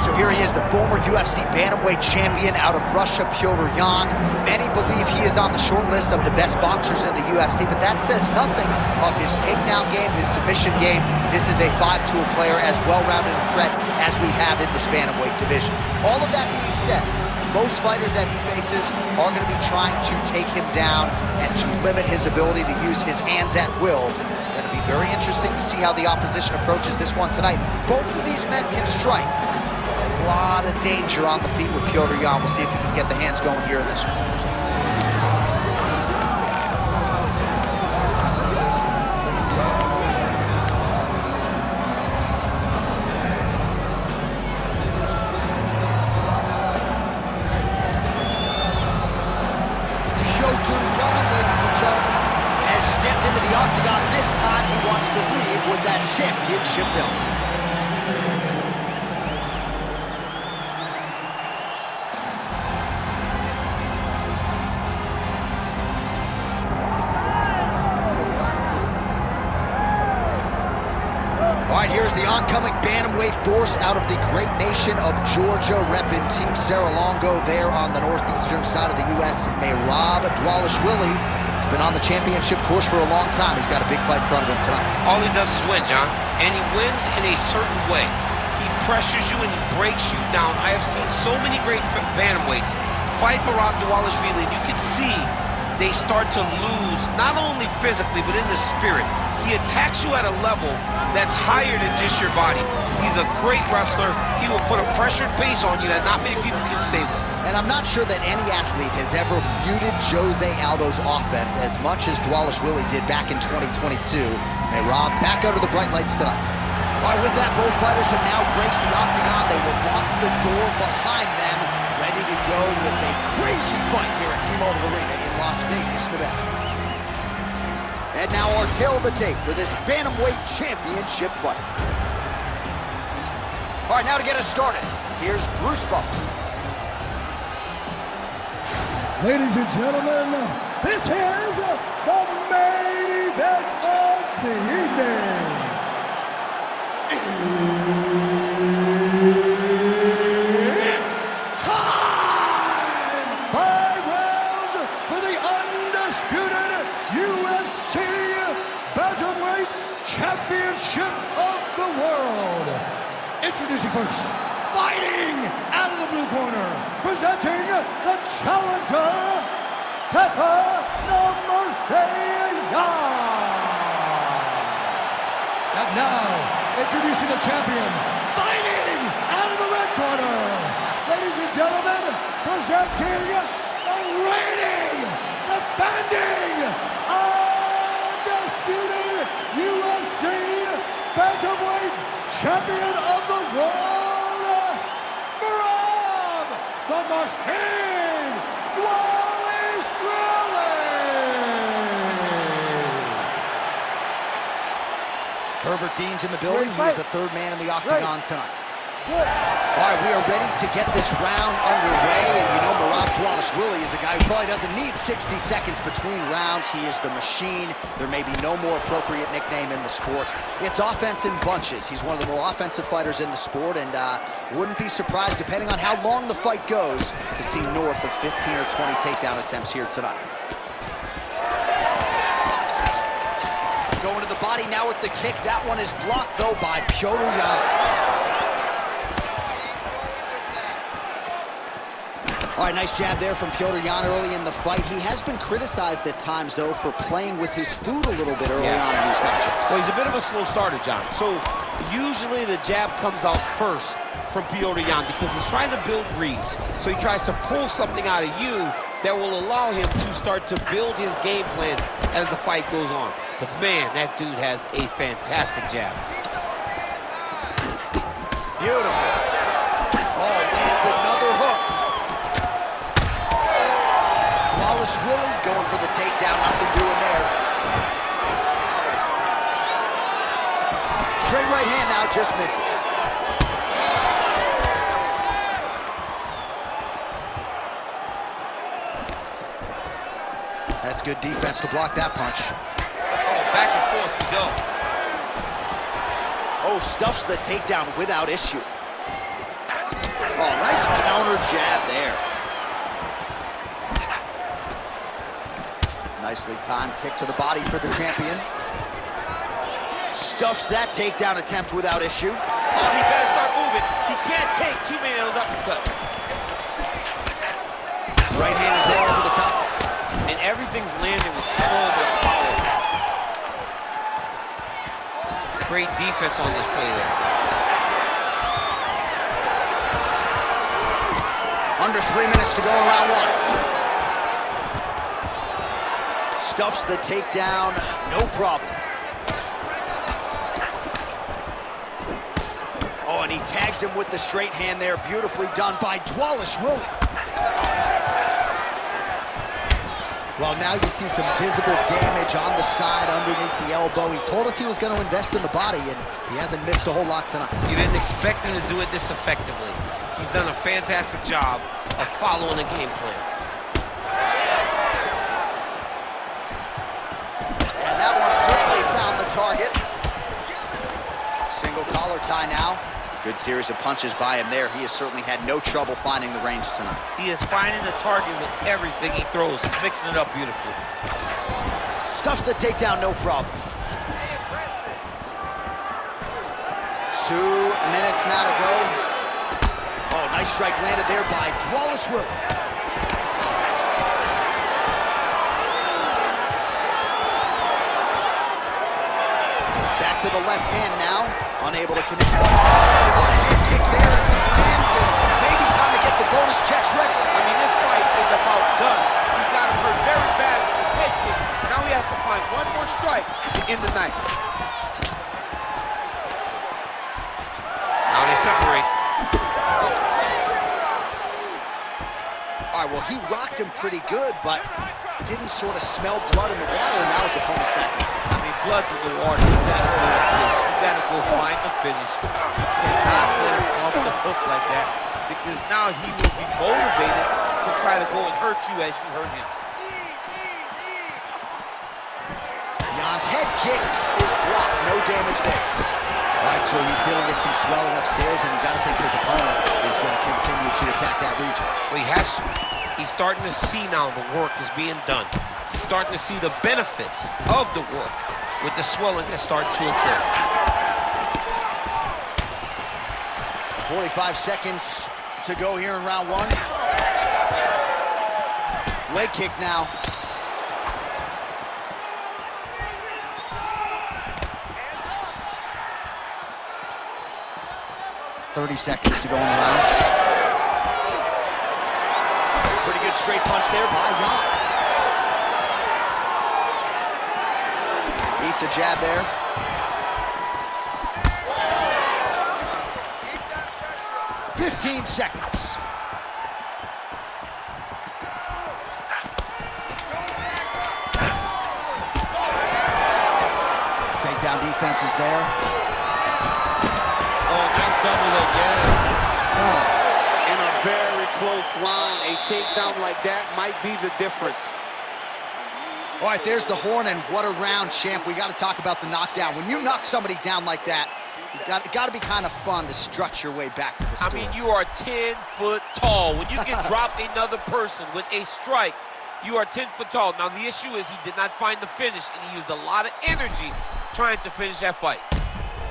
so here he is, the former UFC bantamweight champion out of Russia, Petr. Many believe he is on the short list of the best boxers in the UFC, but that says nothing of his takedown game, his submission game. This is a five-tool player, as well-rounded a threat as we have in this bantamweight division. All of that being said, most fighters that he faces are going to be trying to take him down and to limit his ability to use his hands at will. Going to be very interesting to see how the opposition approaches this one tonight. Both of these men can strike. A lot of danger on the feet with Petr. We'll see if he can get the hands going here in this one. Ladies and gentlemen, has stepped into the octagon. This time he wants to leave with that championship belt. All right, here's the oncoming bantamweight force out of the great nation of Georgia, repping Team Serra-Longo there on the northeastern side of the U.S. Merab Dvalishvili. He's been on the championship course for a long time. He's got a big fight in front of him tonight. All he does is win, John, and he wins in a certain way. He pressures you and he breaks you down. I have seen so many great bantamweights fight Merab Dvalishvili, and you can see they start to lose, not only physically, but in the spirit. He attacks you at a level that's higher than just your body. He's a great wrestler. He will put a pressured pace on you that not many people can stay with. And I'm not sure that any athlete has ever muted Jose Aldo's offense as much as Dvalishvili did back in 2022. Merab back out of the bright lights tonight. All right, with that, both fighters have now graced the octagon. They will lock the door behind them, ready to go with a crazy fight here at T-Mobile Arena in Las Vegas, Nevada. And now our tail of the tape for this bantamweight championship fight. All right, now to get us started, here's Bruce Buffer. Ladies and gentlemen, this is the main event of the evening. It's time! 5 rounds for the undisputed UFC Bantamweight Championship of the World. Introducing first, fighting out of the blue corner, presenting the challenger, Petr And now, introducing the champion, fighting out of the red corner, ladies and gentlemen, presenting the reigning, defending, undisputed UFC Bantamweight Champion of the World, Merab the Machine Dvalishvili. Herbert Dean's in the building. He's the third man in the octagon tonight. All right, we are ready to get this round underway, and you know Merab Dvalishvili is a guy who probably doesn't need 60 seconds between rounds. He is the machine. There may be no more appropriate nickname in the sport. It's offense in bunches. He's one of the more offensive fighters in the sport, and wouldn't be surprised, depending on how long the fight goes, to see north of 15 or 20 takedown attempts here tonight. Going to the body now with the kick. That one is blocked, though, by Petr. All right, nice jab there from Petr early in the fight. He has been criticized at times, though, for playing with his food a little bit early on in these matchups. Well, he's a bit of a slow starter, John. So usually the jab comes out first from Petr because he's trying to build reads. So he tries to pull something out of you that will allow him to start to build his game plan as the fight goes on. But man, that dude has a fantastic jab. Beautiful. Oh, lands another hook. Dvalishvili going for the takedown, nothing doing there. Straight right hand now, just misses. That's good defense to block that punch. Oh, back and forth we go. Oh, stuffs the takedown without issue. Oh, nice counter jab there. Nicely timed kick to the body for the champion. Stuffs that takedown attempt without issue. Oh, he better start moving. He can't take too many of those uppercuts. Right hand is there over the top. And everything's landing with so much power. Great defense on this play there. Under 3 minutes to go in round one. Stuffs the takedown, no problem. Oh, and he tags him with the straight hand there. Beautifully done by Dvalishvili. Well, now you see some visible damage on the side underneath the elbow. He told us he was going to invest in the body, and he hasn't missed a whole lot tonight. You didn't expect him to do it this effectively. He's done a fantastic job of following a game plan. And that one certainly found the target. Single collar tie now. Good series of punches by him there. He has certainly had no trouble finding the range tonight. He is finding the target with everything he throws. He's mixing it up beautifully. Stuffs the takedown, no problem. 2 minutes now to go. Oh, nice strike landed there by Dvalishvili. Back to the left hand now. Unable to connect. Oh, what a head kick there as he lands, and maybe time to get the bonus checks ready. I mean, this fight is about done. He's got him hurt very bad with his head kick. Now he has to find one more strike to end the night. Now they separate. All right, well, he rocked him pretty good, but didn't sort of smell blood in the water, and now his opponent's back. I mean, blood's in the water. You gotta go find the finish. You cannot let him off the hook like that, because now he will be motivated to try to go and hurt you as you hurt him. Jan's head kick is blocked. No damage there. All right, so he's dealing with some swelling upstairs, and you got to think his opponent is going to continue to attack that region. Well, he has to. He's starting to see now the work is being done. He's starting to see the benefits of the work with the swelling that's starting to occur. 45 seconds to go here in round one. Leg kick now. $30 seconds to go in the round. Pretty good straight punch there by Jan. Beats a jab there. $15 seconds. Takedown defense is there. Oh, nice double leg, yes. In a very close round, a takedown like that might be the difference. All right, there's the horn, and what a round, champ. We got to talk about the knockdown. When you knock somebody down like that, it got to be kind of fun to strut your way back to the store. I mean, you are 10 foot tall. When you can drop another person with a strike, you are 10 foot tall. Now, the issue is he did not find the finish, and he used a lot of energy trying to finish that fight.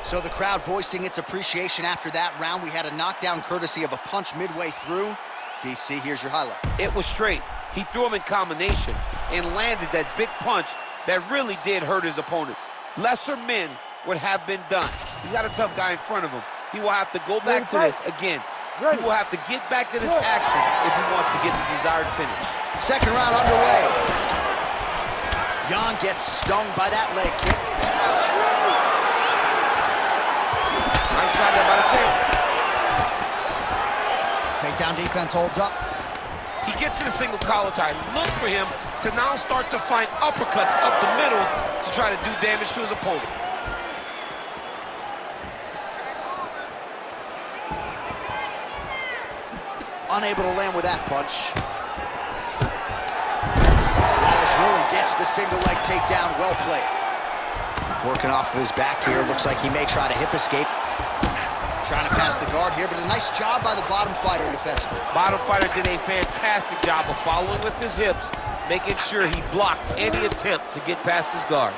So the crowd voicing its appreciation after that round. We had a knockdown courtesy of a punch midway through. DC, here's your highlight. It was straight. He threw him in combination and landed that big punch that really did hurt his opponent. Lesser men would have been done. He's got a tough guy in front of him. He will have to go back to this again. He will have to get back to this action if he wants to get the desired finish. Second round underway. Jan gets stung by that leg kick. Nice shot there by the champ. Takedown defense holds up. He gets to the single collar tie. Look for him to now start to find uppercuts up the middle to try to do damage to his opponent. Unable to land with that punch. Dvalishvili gets the single leg takedown. Well played. Working off of his back here. Looks like he may try to hip escape. Trying to pass the guard here, but a nice job by the bottom fighter defensively. Bottom fighter did a fantastic job of following with his hips, making sure he blocked any attempt to get past his guard.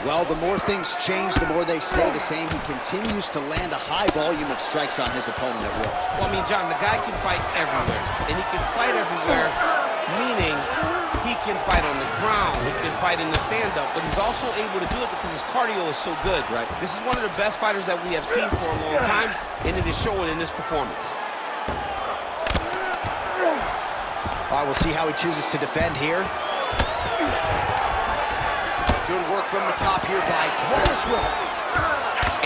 Well, the more things change, the more they stay the same. He continues to land a high volume of strikes on his opponent at will. Well, I mean, John, the guy can fight everywhere. And he can fight everywhere, meaning he can fight on the ground, he can fight in the stand-up, but he's also able to do it because his cardio is so good. Right. This is one of the best fighters that we have seen for a long time, and it is showing in this performance. All right, we'll see how he chooses to defend here. Good work from the top here by Dvalishvili.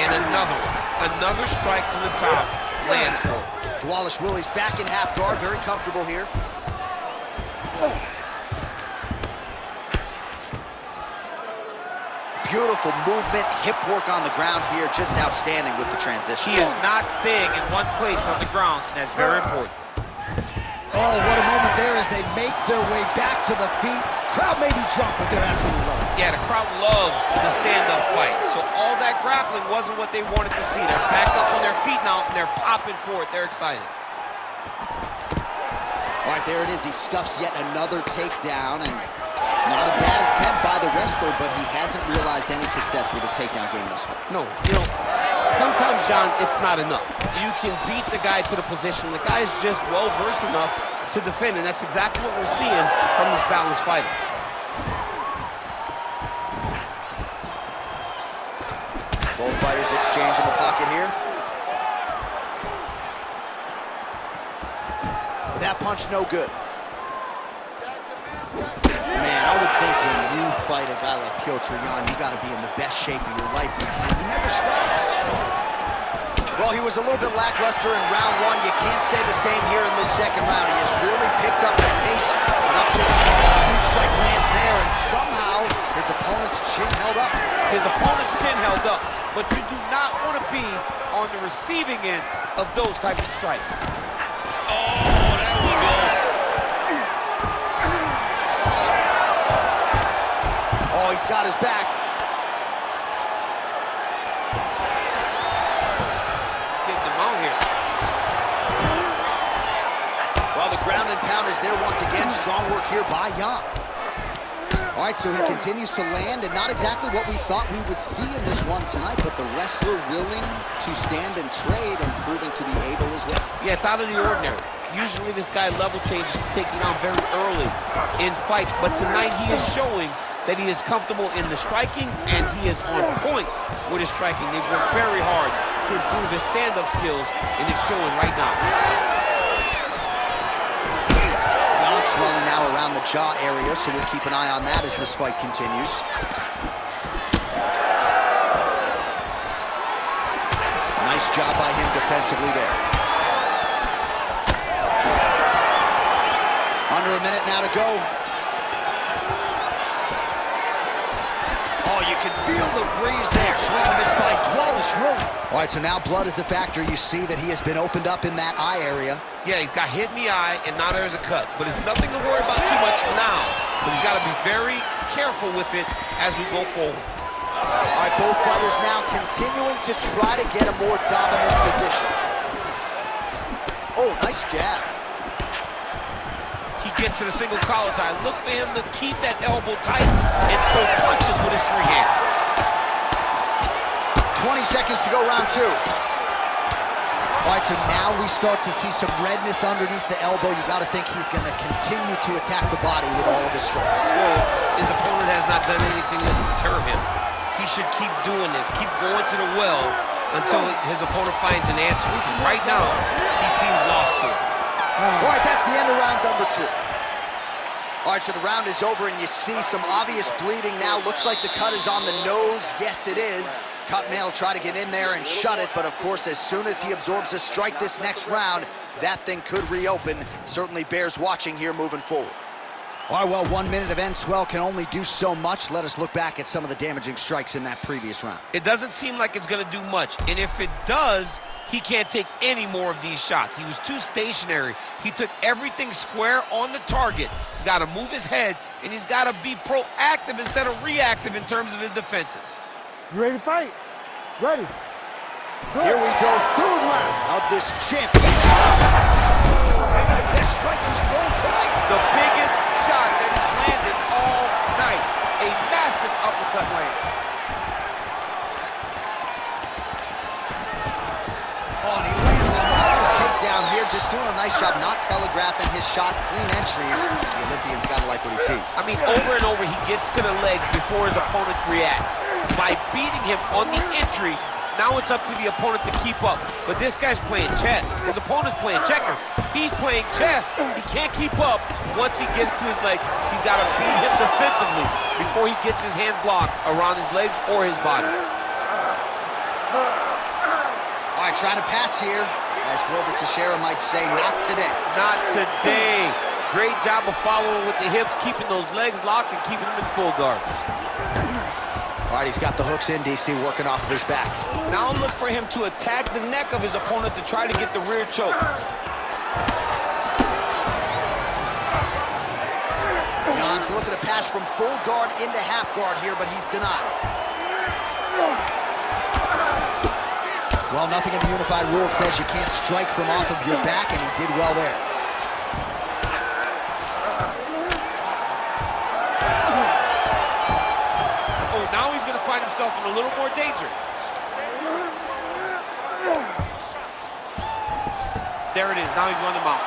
And another strike from the top lands. Dvalishvili's back in half guard, very comfortable here. Beautiful movement, hip work on the ground here, just outstanding with the transition. He is not staying in one place on the ground, and that's very important. Oh, what a moment there as they make their way back to the feet. Crowd may be drunk, but they're absolutely loving it. Yeah, the crowd loves the stand-up fight. So all that grappling wasn't what they wanted to see. They're back up on their feet now, and they're popping for it. They're excited. All right, there it is. He stuffs yet another takedown, and not a bad attempt by the wrestler, but he hasn't realized any success with his takedown game thus far. No, you know, sometimes, John, it's not enough. You can beat the guy to the position. The guy is just well-versed enough to defend, and that's exactly what we're seeing from this balanced fighter. Both fighters exchange in the pocket here. But that punch no good. Man, I would think when you fight a guy like Petr, you got to be in the best shape of your life. But see, he never stops. Well, he was a little bit lackluster in round one. You can't say the same here in this second round. He has really picked up the pace. An uptick, huge strike lands there, and somehow his opponent's chin held up. His opponent's chin held up, but you do not want to be on the receiving end of those types of strikes. Oh, there we go. Oh, he's got his back. Getting him out here. Well, the ground and pound is there once again. Strong work here by Jan. All right, so he continues to land, and not exactly what we thought we would see in this one tonight, but the wrestler willing to stand and trade and proving to be able as well. Yeah, it's out of the ordinary. Usually this guy level changes to take you down very early in fights, but tonight he is showing that he is comfortable in the striking, and he is on point with his striking. They've worked very hard to improve his stand-up skills, and it's showing right now. Swelling now around the jaw area, so we'll keep an eye on that as this fight continues. Nice job by him defensively there. Under a minute now to go. Oh, you can feel the breeze there. Swing and miss by Dvalishvili. All right, so now blood is a factor. You see that he has been opened up in that eye area. Yeah, he's got hit in the eye, and now there's a cut. But it's nothing to worry about too much now. But he's got to be very careful with it as we go forward. All right, both fighters now continuing to try to get a more dominant position. Oh, nice jab. He gets to the single collar tie. Look for him to keep that elbow tight and throw punches with his free hand. 20 seconds to go, round two. All right, so now we start to see some redness underneath the elbow. You got to think he's going to continue to attack the body with all of his strikes. Well, his opponent has not done anything to deter him. He should keep doing this, keep going to the well until his opponent finds an answer. Because right now, he seems lost to it. All right, that's the end of round number two. All right, so the round is over, and you see some obvious bleeding now. Looks like the cut is on the nose. Yes, it is. Cutman will try to get in there and shut it, but of course, as soon as he absorbs a strike this next round, that thing could reopen. Certainly bears watching here moving forward. All right, well, 1 minute of end swell can only do so much. Let us look back at some of the damaging strikes in that previous round. It doesn't seem like it's going to do much, and if it does, he can't take any more of these shots. He was too stationary. He took everything square on the target. He's got to move his head, and he's got to be proactive instead of reactive in terms of his defenses. You ready to fight? Ready. Here we go, third round of this championship. Maybe the best strike he's thrown tonight. The biggest shot that he's landed all night. A massive uppercut land. Oh, and he lands another takedown here, just doing a nice job not telegraphing his shot. Clean entries. The Olympian's got to like what he sees. I mean, over and over, he gets to the legs before his opponent reacts. By beating him on the entry, now it's up to the opponent to keep up. But this guy's playing chess. His opponent's playing checkers. He's playing chess. He can't keep up. Once he gets to his legs, he's got to beat him defensively before he gets his hands locked around his legs or his body. All right, trying to pass here. As Glover Teixeira might say, not today. Not today. Great job of following with the hips, keeping those legs locked and keeping them in full guard. All right, he's got the hooks in, DC, working off of his back. Now look for him to attack the neck of his opponent to try to get the rear choke. Jan's looking to pass from full guard into half guard here, but he's denied. Well, nothing in the unified rules says you can't strike from off of your back, and he did well there. Oh, now he's going to find himself in a little more danger. There it is. Now he's going to mount.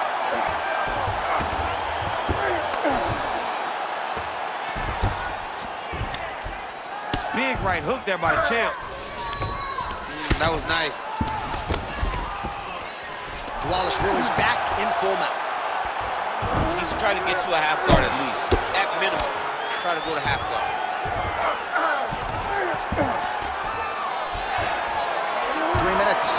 Big right hook there by Champ. That was nice. Dvalishvili's back in full mount. He's trying to get to a half guard at least. At minimum, try to go to half guard. 3 minutes.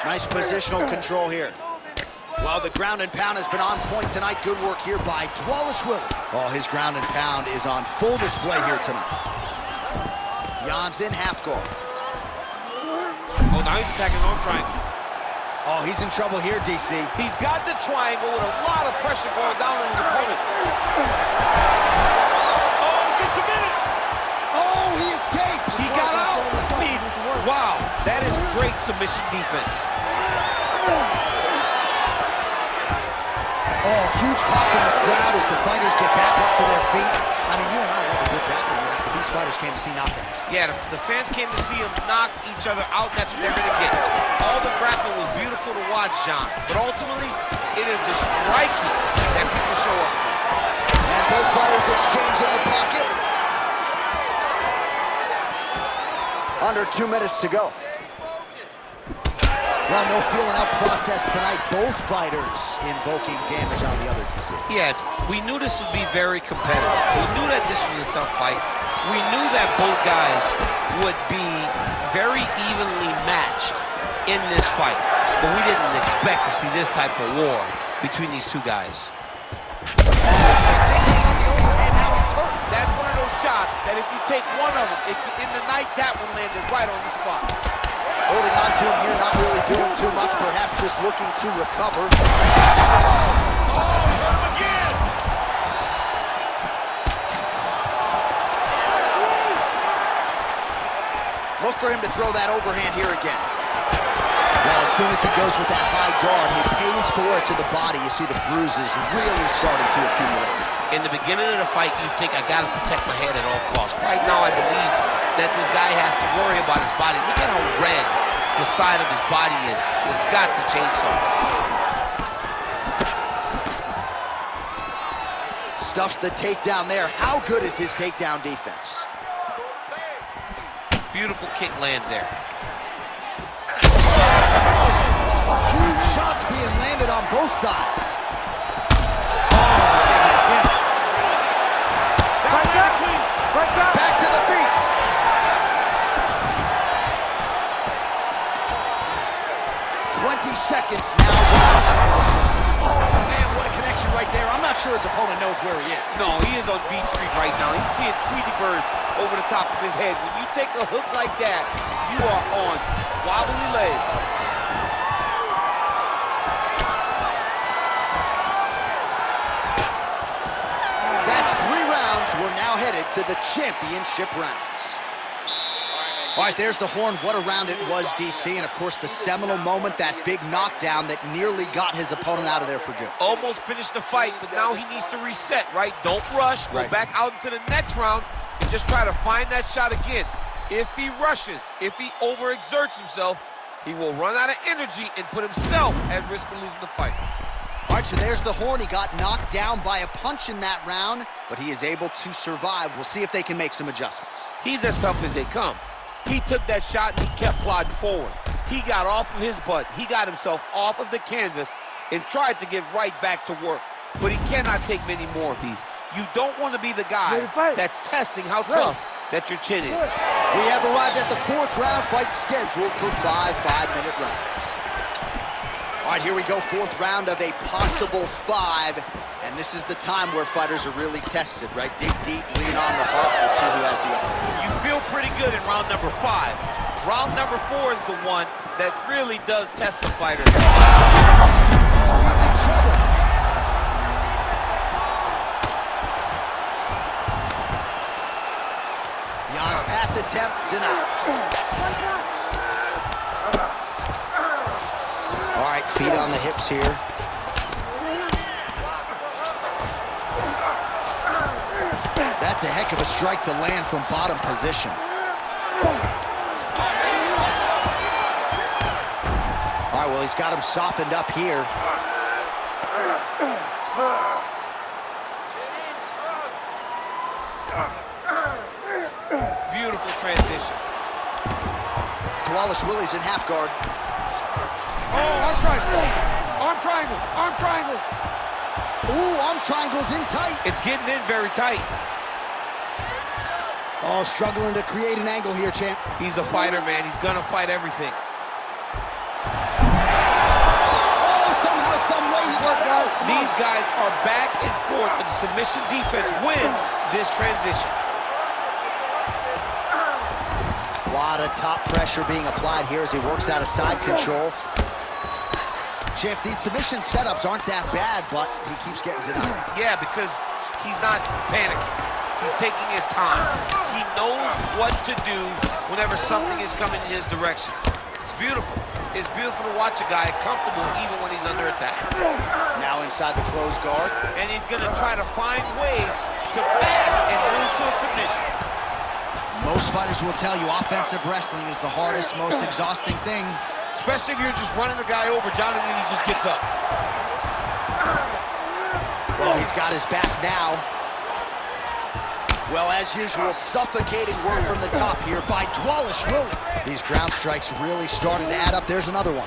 Nice positional control here. Well, the ground and pound has been on point tonight. Good work here by Dvalishvili. Oh, his ground and pound is on full display here tonight. Jan's in half guard. Oh, now he's attacking on triangle. Oh, he's in trouble here, DC. He's got the triangle with a lot of pressure going down on his opponent. Oh, he's getting submitted. Oh, he escapes. He got out. I mean, wow, that is great submission defense. Oh, huge pop from the crowd as the fighters get back up to their feet. I mean, you and I love a good grappling match, but these fighters came to see knockouts. Yeah, the fans came to see them knock each other out. That's what they're going to get. All the grappling was beautiful to watch, John. But ultimately, it is the striking that people show up for. And both fighters exchange in the pocket. Under 2 minutes to go. Well, no feeling out process tonight. Both fighters invoking damage on the other decision. Yes, we knew this would be very competitive. We knew that this was a tough fight. We knew that both guys would be very evenly matched in this fight. But we didn't expect to see this type of war between these two guys. That's one of those shots that if you take one of them, in the night, that one landed right on the spot. Holding on to him here, not really doing too much, perhaps just looking to recover. Oh, he hurt him again! Look for him to throw that overhand here again. Well, as soon as he goes with that high guard, he pays for it to the body. You see the bruises really starting to accumulate. In the beginning of the fight, you think, I gotta protect my head at all costs. Right now, I believe that this guy has to worry about his body. Look at how red the side of his body is. It's got to change something. Stuffs the takedown there. How good is his takedown defense? Beautiful kick lands there. Huge shots being landed on both sides. Back to the feet. 20 seconds now. Oh, man, what a connection right there. I'm not sure his opponent knows where he is. No, he is on Beach Street right now. He's seeing Tweety birds over the top of his head. When you take a hook like that, you are on wobbly legs. headed to the championship rounds. All right, there's the horn. What a round it was, DC. And, of course, the seminal moment, that big knockdown that nearly got his opponent out of there for good. Almost finished the fight, but now he needs to reset, right? Don't rush. Go back out into the next round and just try to find that shot again. If he rushes, if he overexerts himself, he will run out of energy and put himself at risk of losing the fight. All right, so there's the horn. He got knocked down by a punch in that round, but he is able to survive. We'll see if they can make some adjustments. He's as tough as they come. He took that shot and he kept plodding forward. He got off of his butt. He got himself off of the canvas and tried to get right back to work. But he cannot take many more of these. You don't want to be the guy that's testing how tough that your chin is. We have arrived at the fourth round, fight scheduled for 5 5-minute rounds. All right, here we go, fourth round of a possible 5. And this is the time where fighters are really tested, right? Dig deep, lean on the heart. We'll see who has the upper. You feel pretty good in round number 5. Round number 4 is the one that really does test the fighter. Oh, he's in trouble. Jan's pass attempt denied. All right, feet on the hips here. That's a heck of a strike to land from bottom position. All right, well, he's got him softened up here. Beautiful transition. Dvalishvili's in half guard. Oh, arm triangle. Arm triangle. Arm triangle. Ooh, arm triangle's in tight. It's getting in very tight. Oh, struggling to create an angle here, champ. He's a fighter, man. He's gonna fight everything. Oh, somehow, some way he got out. These guys are back and forth, but the submission defense wins this transition. A lot of top pressure being applied here as he works out of side control. Champ, these submission setups aren't that bad, but he keeps getting denied. Yeah, because he's not panicking. He's taking his time. He knows what to do whenever something is coming in his direction. It's beautiful. It's beautiful to watch a guy comfortable even when he's under attack. Now inside the closed guard. And he's going to try to find ways to pass and move to a submission. Most fighters will tell you offensive wrestling is the hardest, most exhausting thing. Especially if you're just running the guy over. Jonathan, he just gets up. Well, he's got his back now. Well, as usual, suffocating work from the top here by Dvalishvili. These ground strikes really starting to add up. There's another one.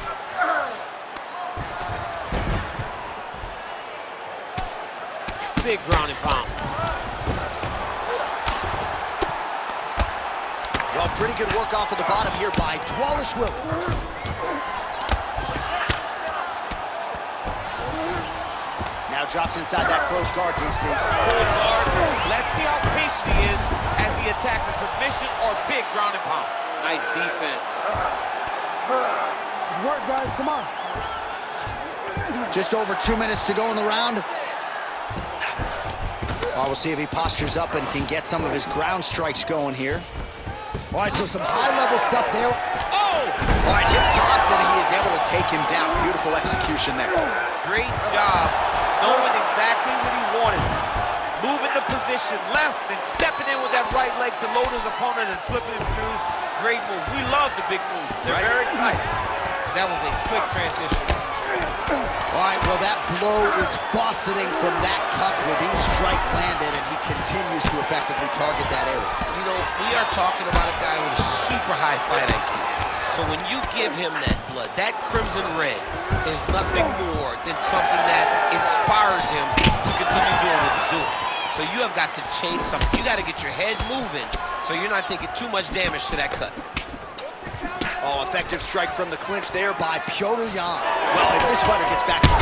Big ground and pound. Well, pretty good work off of the bottom here by Dvalishvili. Now drops inside that close guard, DC. Full guard. Let's see how patient he is as he attacks a submission or big ground and pound. Nice defense. Good work, guys. Come on. Just over 2 minutes to go in the round. We'll see if he postures up and can get some of his ground strikes going here. All right, so some high-level stuff there. Oh! All right, hip toss, and he is able to take him down. Beautiful execution there. Great job knowing exactly what he wanted. Moving the position left and stepping in with that right leg to load his opponent and flipping him through. Great move. We love the big moves. They're very exciting. That was a slick transition. All right, well, that blow is bossing from that cut with each strike landed, and he continues to effectively target that area. You know, we are talking about a guy with a super high fight IQ. So when you give him that blood, that crimson red is nothing more than something that inspires him to continue doing what he's doing. So you have got to change something. You got to get your head moving so you're not taking too much damage to that cut. Oh, effective strike from the clinch there by Petr. Well, if this fighter gets back to him.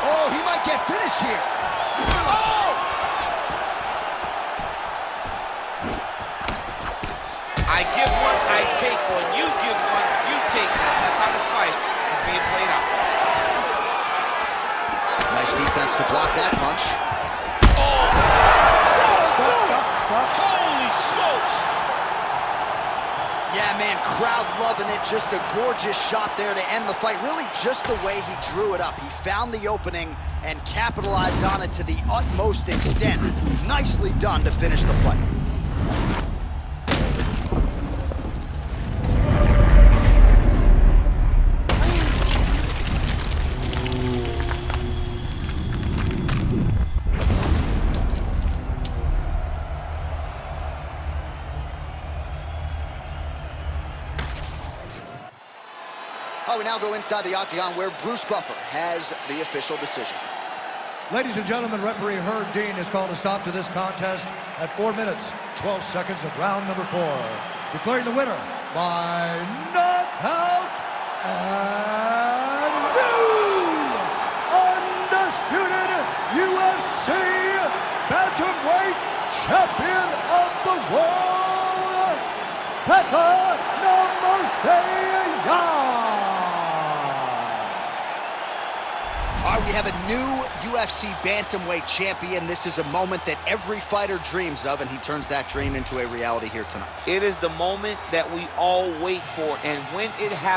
Oh, he might get finished here. Oh! I give one, I take one. You give one, you take one. That's how this fight is being played out. Nice defense to block that punch. Oh, man, crowd loving it. Just a gorgeous shot there to end the fight. Really just the way he drew it up. He found the opening and capitalized on it to the utmost extent. Nicely done to finish the fight. Oh, we now go inside the octagon where Bruce Buffer has the official decision. Ladies and gentlemen, referee Herb Dean has called a stop to this contest at 4 minutes, 12 seconds of round number 4. Declaring the winner by knockout and new undisputed UFC bantamweight champion of the world, Petr Young. All right, we have a new UFC bantamweight champion. This is a moment that every fighter dreams of, and he turns that dream into a reality here tonight. It is the moment that we all wait for, and when it happens,